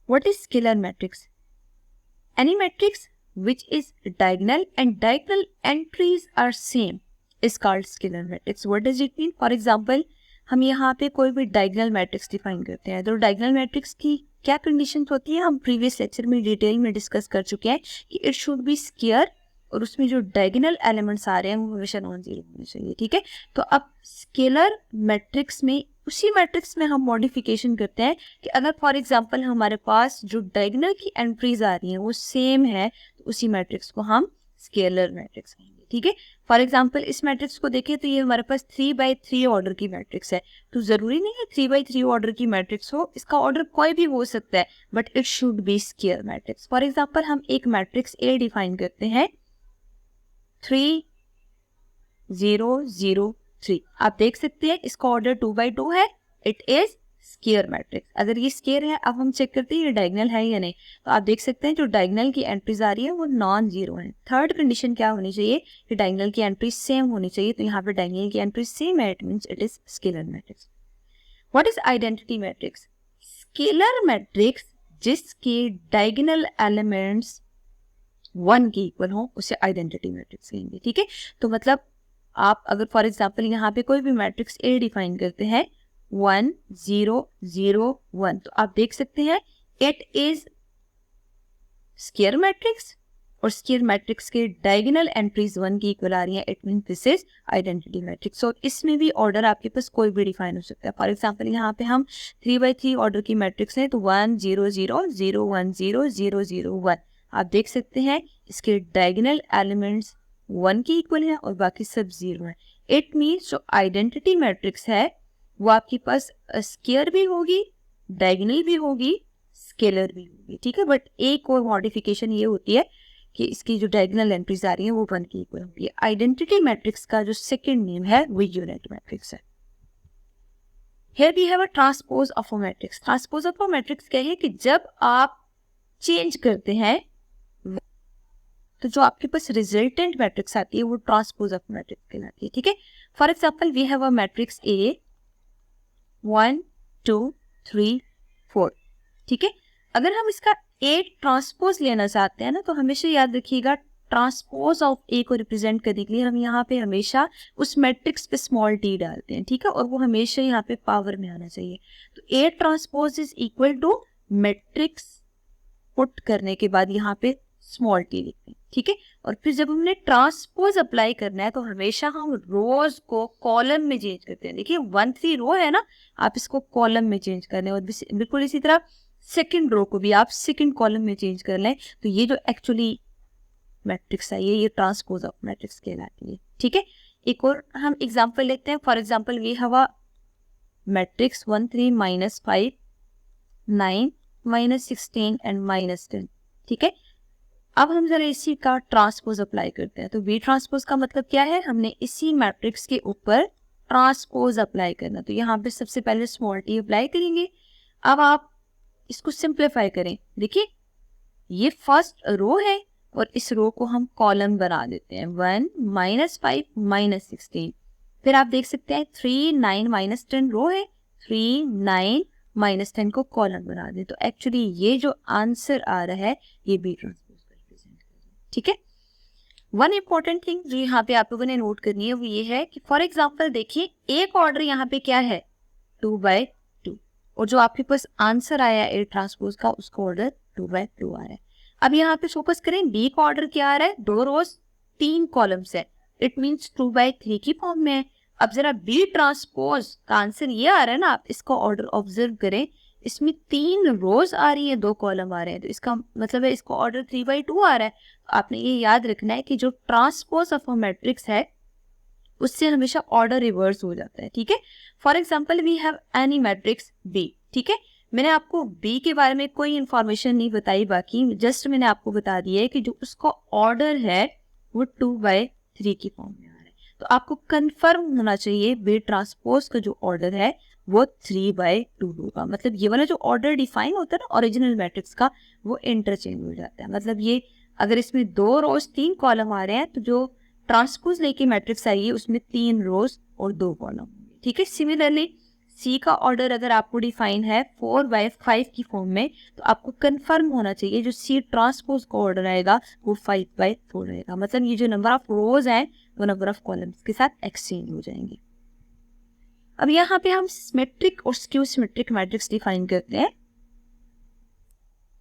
What is scalar matrix? Any matrix which is diagonal and diagonal entries are same is called scalar matrix. What does it mean? For example, हम यहाँ पे कोई भी diagonal matrix define करते हैं, तो diagonal matrix की क्या कंडीशन होती है हम प्रीवियस लेक्चर में डिटेल में डिस्कस कर चुके हैं कि इट शुड बी स्क्वायर और उसमें जो डायगोनल एलिमेंट्स आ रहे हैं वो हमेशा नॉन जीरो होने चाहिए, ठीक है। तो अब स्केलर मैट्रिक्स में उसी मैट्रिक्स में हम मॉडिफिकेशन करते हैं कि अगर फॉर एग्जांपल हमारे पास जो डायगोनल की एंट्रीज आ रही हैं वो सेम है तो उसी मैट्रिक्स को हम स्केलर मैट्रिक्स कहेंगे, ठीक है। फॉर एग्जांपल इस मैट्रिक्स को देखें तो ये हमारे पास 3x3 ऑर्डर की मैट्रिक्स है, तो जरूरी नहीं है 3x3 ऑर्डर की मैट्रिक्स हो, इसका ऑर्डर कोई भी हो सकता है, but it should be scalar matrix. For example हम एक मैट्रिक्स ए डिफाइन करते हैं 3 0 0 3, आप देख सकते हैं इसका ऑर्डर 2x2 है, इट इज स्केयर मैट्रिक्स। अगर ये स्केयर है, अब हम चेक करते हैं ये डायगोनल है या नहीं, तो आप देख सकते हैं जो डायगोनल की एंट्रीज आ रही है वो नॉन जीरो है। थर्ड कंडीशन क्या होनी चाहिए कि डायगोनल की एंट्रीज सेम होनी चाहिए, तो यहाँ पे डायगोनल की एंट्रीज सेम है, it means it is scalar matrix. What is identity matrix? Scalar matrix जिसके डायगोनल एलिमेंट्स 1 के इक्वल हो उसे आइडेंटिटी मैट्रिक्स कहेंगे, ठीक है। तो मतलब आप अगर फॉर एग्जांपल यहाँ पे कोई भी मैट्रिक्स ए डिफाइन करते हैं 1 0 0 1, तो आप देख सकते हैं इट इज स्केयर मैट्रिक्स और स्केयर मैट्रिक्स के डायगोनल एंट्रीज 1 की इक्वल आ रही हैं, it means this is identity matrix. और इसमें भी ऑर्डर आपके पास कोई भी डिफाइन हो सकता है। फॉर एग्जांपल यहाँ पे हम 3x3 ऑर्डर की मैट्रिक्स है तो 1 0 0 0 1 0 0 0 1, आप देख सकते हैं इसके डायगोनल एलिमेंट्स 1 की इक्वल है और बाकी सब जीरो है। इट मीन्स जो आइडेंटिटी मैट्रिक्स है वो आपके पास स्केयर भी होगी, डायगोनल भी होगी, स्केलर भी होगी, ठीक है। बट एक और मॉडिफिकेशन ये होती है कि इसकी जो डायगोनल एंट्रीज आ रही है वो 1 की इक्वल होती है। आइडेंटिटी मैट्रिक्स का जो सेकंड नेम है वो यूनिट मैट्रिक्स है। Here we have a transpose of a matrix. Transpose of a matrix क्या है कि जब आप चेंज करते हैं तो जो आपके पास रिजल्टेंट मैट्रिक्स आती है वो ट्रांसपोज ऑफ मैट्रिक्स कहलाती है, ठीक है। For example we have a matrix A 1 2 3 4, ठीक है। अगर हम इसका ए ट्रांसपोज लेना चाहते हैं ना तो हमेशा याद रखिएगा ट्रांसपोज ऑफ ए को रिप्रेजेंट करने के लिए हम यहाँ पे हमेशा उस मैट्रिक्स पे स्मॉल टी डालते हैं, ठीक है, और वो हमेशा यहाँ पे पावर में आना चाहिए। तो A transpose is equal to matrix put करने के बाद यहाँ पे स्मॉल टी लिखते हैं, ठीक है। और फिर जब हमने ट्रांसपोज अप्लाई करना है तो हमेशा हम रोज को कॉलम में चेंज करते हैं। देखिए 1 3 रो है ना, आप इसको कॉलम में चेंज कर लें और बिल्कुल इसी तरह सेकंड रो को भी आप सेकंड कॉलम में चेंज कर लें, तो ये जो एक्चुअली मैट्रिक्स है ये ट्रांसपोज ऑफ मैट्रिक्स कहलाती है, ठीक है। एक और हम एग्जांपल लेते हैं। For example we have a matrix 1 3 -5 9 -16 and -10, ठीक है। अब हम जरा इसी का ट्रांसपोज अप्लाई करते हैं। तो वी ट्रांसपोज का मतलब क्या है, हमने इसी मैट्रिक्स के ऊपर ट्रांसपोज अप्लाई करना। तो यहाँ पे सबसे पहले स्मॉल टी अप्लाई करेंगे। अब आप इसको सिंप्लीफाई करें, देखिए ये फर्स्ट रो है और इस रो को हम कॉलम बना देते हैं 1 -5 -16। फिर आप देख सकते हैं 3 9 -10 रो है, 3 9 -10 को कॉलम बना दें। तो एक्चुअली ये जो आंसर आ रहा है ये बी ट्रांसपोज, ठीक है। वन इंपॉर्टेंट थिंग जो यहाँ पे आप लोगों ने नोट करनी है वो ये है कि फॉर एग्जांपल देखिए एक ऑर्डर यहाँ पे क्या है 2/2 और जो आपके पास आंसर आया ए ट्रांसपोज का उसका ऑर्डर 2/2 आ रहा है। अब यहाँ पे फोकस करें, बी का ऑर्डर क्या आ रहा है, 2 रोज 3 कॉलम्स है, इट मींस 2/3 की फॉर्म में है। अब जरा बी ट्रांसपोज का आंसर ये आ रहा है ना, आप इसका ऑर्डर ऑब्जर्व करें, इसमें 3 रोज आ रही है 2 कॉलम आ रहे हैं, तो इसका मतलब है इसका ऑर्डर 3/2 आ रहा है। तो आपने ये याद रखना है कि जो ट्रांसपोज ऑफ अ मैट्रिक्स है उससे हमेशा ऑर्डर रिवर्स हो जाता है, ठीक है। For example we have any matrix B, ठीक है। मैंने आपको बी के बारे में कोई इंफॉर्मेशन नहीं बताई, बाकी जस्ट मैंने आपको बता दिया है कि जो उसका ऑर्डर है वो 2/3 की फॉर्म में आ रहा है। तो आपको कंफर्म होना चाहिए बी ट्रांसपोज का जो ऑर्डर है वो 3/2 होगा। मतलब ये वाला जो ऑर्डर डिफाइन होता है ना ओरिजिनल मैट्रिक्स का वो इंटरचेंज हो जाता है। मतलब ये अगर इसमें 2 रोज 3 कॉलम आ रहे हैं तो जो ट्रांसपोज लेके मैट्रिक्स आई है उसमें 3 रोज और 2 कॉलम, ठीक है। सिमिलरली सी का ऑर्डर अगर आपको डिफाइन है 4/5 की फॉर्म में, तो आपको कंफर्म होना चाहिए जो सी ट्रांसपोज का ऑर्डर आएगा वो 5/4 रहेगा। मतलब ये जो नंबर ऑफ रोज हैं वो नंबर ऑफ कॉलम्स के साथ एक्सचेंज हो जाएंगे। अब यहाँ पे हम सिमेट्रिक और स्क्यू सिमेट्रिक मैट्रिक्स डिफाइन करते हैं।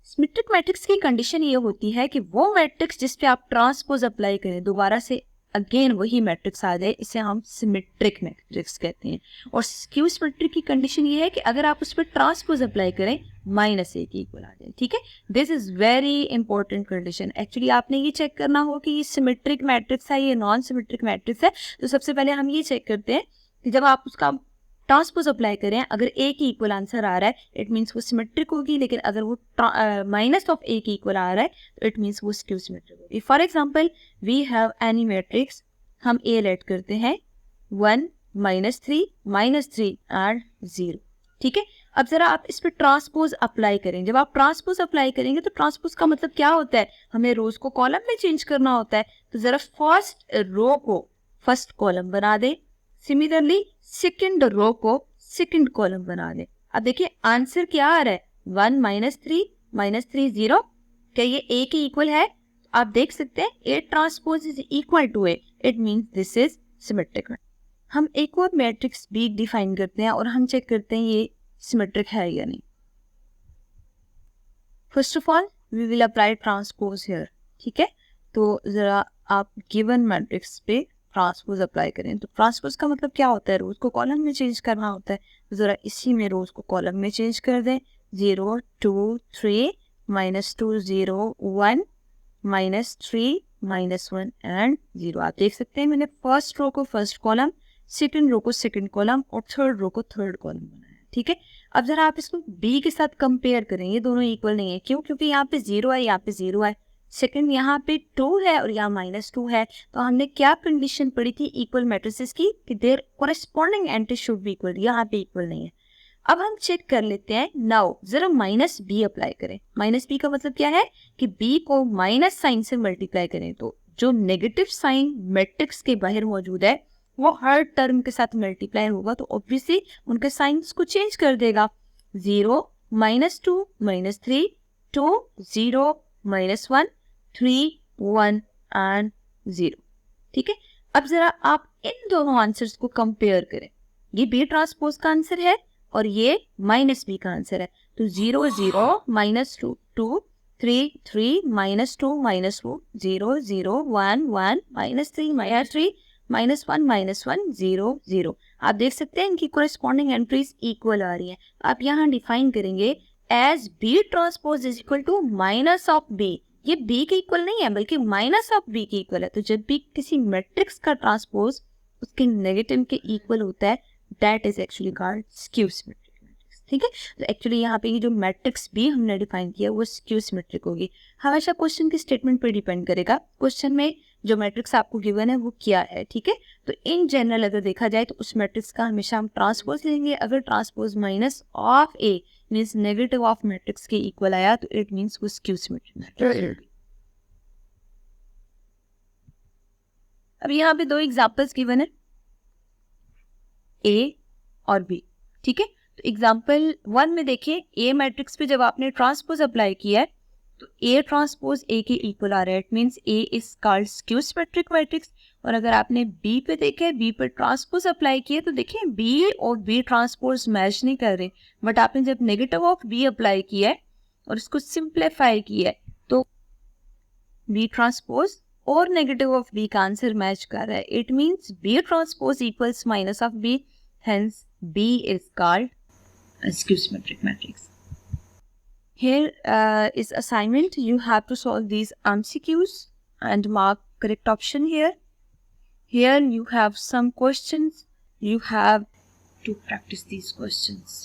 सिमेट्रिक मैट्रिक्स की कंडीशन ये होती है कि वो मैट्रिक्स जिस पे आप ट्रांसपोज अप्लाई करें दोबारा से अगेन वही मैट्रिक्स आ जाए, इसे हम सिमेट्रिक मैट्रिक्स कहते हैं। और स्क्यू सिमेट्रिक की कंडीशन ये है कि अगर आप उस पर ट्रांसपोज अप्लाई करें -a की इक्वल आ जाए। ठीक है, this is very important condition. Actually आपने ये चेक करना हो कि ये सिमेट्रिक मैट्रिक्स है, ये नॉन सिमेट्रिक मैट्रिक्स है। तो सबसे पहले हम ये चेक करते हैं कि जब आप उसका ट्रांसपोज अप्लाई करें, अगर a की इक्वल आंसर आ रहा है इट मीन्स वो सिमेट्रिक होगी, लेकिन अगर वो माइनस ऑफ a की इक्वल आ रहा है तो इट मीन्स वो स्क्यू सिमेट्रिक होगी। For example we have any matrix, हम a लेट करते हैं 1 -3 -3 एंड 0। ठीक है, अब जरा आप इस पर ट्रांसपोज अप्लाई करें। जब आप ट्रांसपोज अप्लाई करेंगे तो ट्रांसपोज का मतलब क्या होता है, हमें रोज को कॉलम में चेंज करना होता है। तो जरा फर्स्ट रो को फर्स्ट कॉलम बना दे, सिमिलरली सेकंड रो को सेकंड कॉलम बना दे। अब देखिए आंसर क्या आ रहा है, 1 -3 0। क्या ये a के इक्वल है? आप देख सकते हैं a transpose is equal to a, it means this is symmetric. हम एक और मैट्रिक्स b डिफाइन करते हैं और हम चेक करते हैं ये सिमेट्रिक है या नहीं। First of all we will apply transpose here. ठीक है, तो जरा आप गिवन मैट्रिक्स पे ट्रांसपोज अप्लाई करें। तो ट्रांसपोज का मतलब क्या होता है, रोज को कॉलम में चेंज करना होता है। तो जरा इसी में रोज को कॉलम में चेंज कर दें। 0 2 3 -2 0 1 -3 -1 एंड 0। आप देख सकते हैं मैंने फर्स्ट रो को फर्स्ट कॉलम, सेकंड रो को सेकंड कॉलम और थर्ड रो को थर्ड कॉलम बनाया। ठीक है, अब जरा आप इसको b के साथ कंपेयर करें, ये दोनों इक्वल नहीं है। क्यों? क्योंकि यहाँ पे 0 है, यहाँ पे 0 है। सेकंड यहाँ पे 2 है और यहाँ -2 है। तो हमने क्या कंडीशन पढ़ी थी इक्वल मैट्रिसेस की कि their corresponding entry should be equal. यहाँ पे इक्वल नहीं है। अब हम चेक कर लेते हैं। नाउ जरा -b अप्लाई करें। -b का मतलब क्या है कि b को माइनस साइन से मल्टीप्लाई करें। तो जो नेगेटिव साइन मैट्रिक्स के बाहर मौजूद है वो हर टर्म के साथ मल्टीप्लाई होगा, तो ऑब्वियसली उनके साइंस को चेंज कर देगा। 0 -2 -3 2 0 -1 3 1 एंड 0। ठीक है, अब जरा आप इन दोनों आंसर्स को कंपेयर करें। ये b ट्रांसपोज का आंसर है और ये -b का आंसर है। तो 0 0 -2 2 3 3 -2 -2 0 0 1 1 -3 -3 -1 -1 0 0। आप देख सकते हैं इनकी कोरेस्पॉन्डिंग एंट्रीज इक्वल आ रही हैं। आप यहाँ डिफाइन करेंगे as b transpose is equal to minus of b। ये b के इक्वल नहीं है बल्कि माइनस ऑफ b के इक्वल है। तो जब भी किसी मैट्रिक्स का ट्रांसपोज उसके नेगेटिव के इक्वल होता है that is actually called skew symmetric matrix. ठीक है, तो एक्चुअली यहाँ पे ये जो मैट्रिक्स b हमने डिफाइन किया वो स्क्यू सिमेट्रिक होगी। हमेशा क्वेश्चन की स्टेटमेंट पर डिपेंड करेगा, क्वेश्चन में जो मैट्रिक्स आपको गिवन है वो क्या है। ठीक है, तो इन जनरल अगर देखा जाए तो उस मैट्रिक्स का हमेशा हम ट्रांसपोज लेंगे। अगर transpose minus of a means negative of matrix के इक्वल आया तो इट मींस वो स्क्यू सिमेट्रिक मैट्रिक्स। अब यहाँ पे 2 एग्जांपल्स गिवन है a और b। ठीक है, तो एग्जांपल 1 में देखिए a मैट्रिक्स पे जब आपने ट्रांसपोज अप्लाई किया है तो a ट्रांसपोज a के इक्वल आ रहा है, it means a is called skew symmetric matrix. और अगर आपने b पे देखे, b पे ट्रांसपोज अप्लाई किया तो देखिए b और b ट्रांसपोज मैच नहीं कर रहे। बट आपने जब नेगेटिव ऑफ b अप्लाई किया है और इसको सिंप्लीफाई किया है तो b ट्रांसपोज और नेगेटिव ऑफ b का आंसर मैच कर रहा है। It means b transpose equals minus of b, hence b is called skew symmetric matrix. Here is assignment. You have to solve these MCQs and mark correct option here. Here you have some questions. You have to practice these questions.